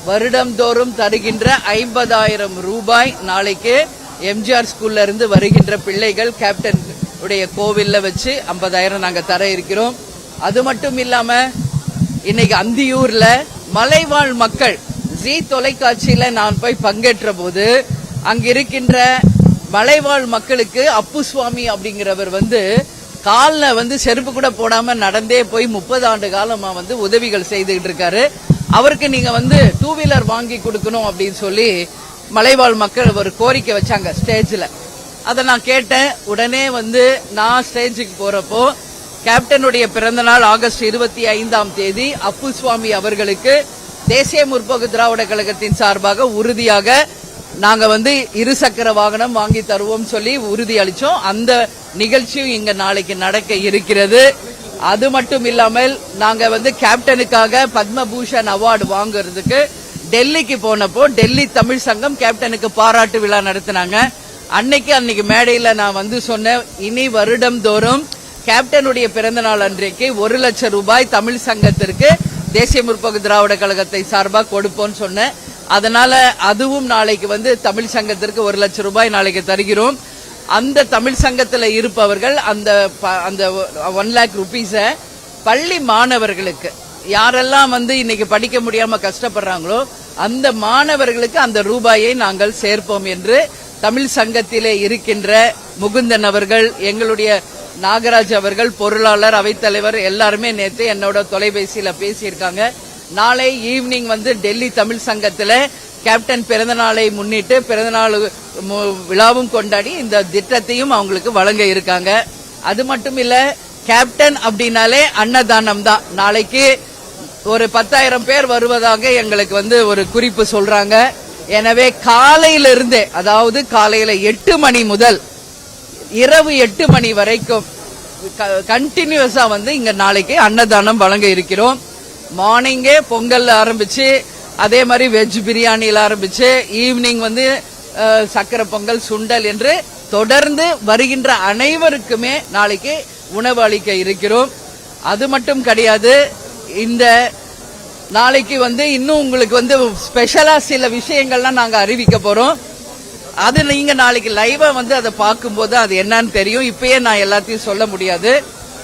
வருடந்தோறும் தருகின்ற 50,000 ரூபாய் நாளைக்கு எம்ஜிஆர் ஸ்கூல்ல இருந்து வருகின்ற பிள்ளைகள் கேப்டன் உடைய கோவில்ல வச்சு 50,000 நாங்க தர இருக்கிறோம். அது மட்டும் இல்லாம இன்னைக்கு அந்தியூர்ல மலைவாழ் மக்கள் ஜி தொலைக்காட்சியில நான் போய் பங்கேற்ற போது அங்க இருக்கின்ற மலைவாழ் மக்களுக்கு அப்புசுவாமி அப்படிங்கிறவர் கால்ல செருப்பு கூட போடாம நடந்தே போய் 30 ஆண்டு காலமா உதவிகள் செய்துகிட்டு இருக்காரு. அவருக்கு நீங்க 2 வீலர் வாங்கி கொடுக்கணும் அப்படின்னு சொல்லி மலைவாழ் மக்கள் ஒரு கோரிக்கை வச்சாங்க ஸ்டேஜ்ல. அதை நான் கேட்டேன். உடனே நான் ஸ்டேஜுக்கு போறப்போ கேப்டனுடைய பிறந்த நாள் ஆகஸ்ட் 25ஆம் தேதி அப்புசுவாமி அவர்களுக்கு தேசிய முற்போக்கு திராவிட கழகத்தின் சார்பாக உறுதியாக நாங்க இருசக்கர வாகனம் வாங்கி தருவோம் சொல்லி உறுதி அளிச்சோம். அந்த நிகழ்ச்சியும் இங்க நாளைக்கு நடக்க இருக்கிறது. அது மட்டும் இல்லாமல் நாங்க கேப்டனுக்காக பத்மபூஷன் அவார்டு வாங்குறதுக்கு டெல்லிக்கு போனப்போ டெல்லி தமிழ் சங்கம் கேப்டனுக்கு பாராட்டு விழா நடத்தினாங்க. அன்னைக்கு மேடையில நான் சொன்னேன், இனி வருடம் தோறும் கேப்டனுடைய பிறந்த நாள் அன்றைக்கு 1 லட்சம் ரூபாய் தமிழ் சங்கத்திற்கு தேசிய முற்போக்கு திராவிட கழகத்தை சார்பாக கொடுப்போம்னு சொன்னேன். அதனால அதுவும் நாளைக்கு தமிழ் சங்கத்திற்கு 1 லட்சம் ரூபாய் நாளைக்கு தருகிறோம். அந்த தமிழ் சங்கத்தில் இருப்பவர்கள் அந்த 1 லேக் ருபீஸ பள்ளி மாணவர்களுக்கு யாரெல்லாம் இன்னைக்கு படிக்க முடியாம கஷ்டப்படுறாங்களோ அந்த மாணவர்களுக்கு அந்த ரூபாயை நாங்கள் சேர்ப்போம் என்று தமிழ் சங்கத்திலே இருக்கின்ற முகுந்தன் அவர்கள், எங்களுடைய நாகராஜ் அவர்கள், பொருளாளர், அவைத்தலைவர் எல்லாருமே நேற்று என்னோட தொலைபேசியில பேசியிருக்காங்க. நாளை ஈவினிங் டெல்லி தமிழ் சங்கத்தில் கேப்டன் பிறந்த நாளை முன்னிட்டு பிறந்தநாள் விழாவும் கொண்டாடி இந்த திட்டத்தையும் அவங்களுக்கு வழங்க இருக்காங்க. அது மட்டும் இல்ல, கேப்டன் அப்படின்னாலே அன்னதானம் தான். நாளைக்கு ஒரு 10,000 பேர் வருவதாக எங்களுக்கு ஒரு குறிப்பு சொல்றாங்க. எனவே காலையிலிருந்தே, அதாவது காலையில 8 மணி முதல் இரவு 8 மணி வரைக்கும் கண்டினியூஸா இங்க நாளைக்கு அன்னதானம் வழங்க இருக்கிறோம். மார்னிங்கே பொங்கல் ஆரம்பிச்சு, அதே மாதிரி வெஜ் பிரியாணியில் ஆரம்பிச்சு, ஈவினிங் சக்கரை பொங்கல், சுண்டல் என்று தொடர்ந்து வருகின்ற அனைவருக்குமே நாளைக்கு உணவு அளிக்க இருக்கிறோம். அது மட்டும் கிடையாது, இந்த நாளைக்கு இன்னும் உங்களுக்கு ஸ்பெஷலா சில விஷயங்கள்லாம் நாங்க அறிவிக்க போறோம். அது நீங்க நாளைக்கு லைவா அதை பார்க்கும்போது அது என்னன்னு தெரியும். இப்பயே நான் எல்லாத்தையும் சொல்ல முடியாது.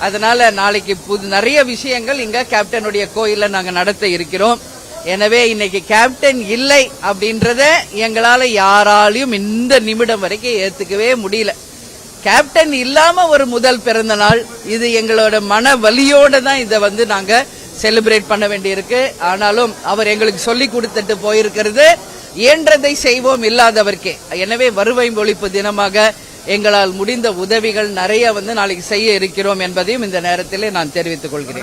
அதனால நாளைக்கு நிறைய விஷயங்கள் இங்க கேப்டனுடைய கோயில்ல நாங்க நடத்த இருக்கிறோம். எனவே இன்னைக்கு கேப்டன் இல்லை அப்படின்றத எங்களால யாராலையும் இந்த நிமிடம் வரைக்கும் ஏத்துக்கவே முடியல. கேப்டன் இல்லாம ஒரு முதல் பிறந்த நாள், இது எங்களோட மன வலியோட தான் இதை நாங்க செலிப்ரேட் பண்ண வேண்டியிருக்கு. ஆனாலும் அவர் எங்களுக்கு சொல்லி கொடுத்துட்டு போயிருக்கிறது, இயன்றதை செய்வோம் இல்லாதவர்க்கே. எனவே வறுமை ஒழிப்பு தினமாக எங்களால் முடிந்த உதவிகள் நிறைய நாளைக்கு செய்ய இருக்கிறோம் என்பதையும் இந்த நேரத்திலே நான் தெரிவித்துக் கொள்கிறேன்.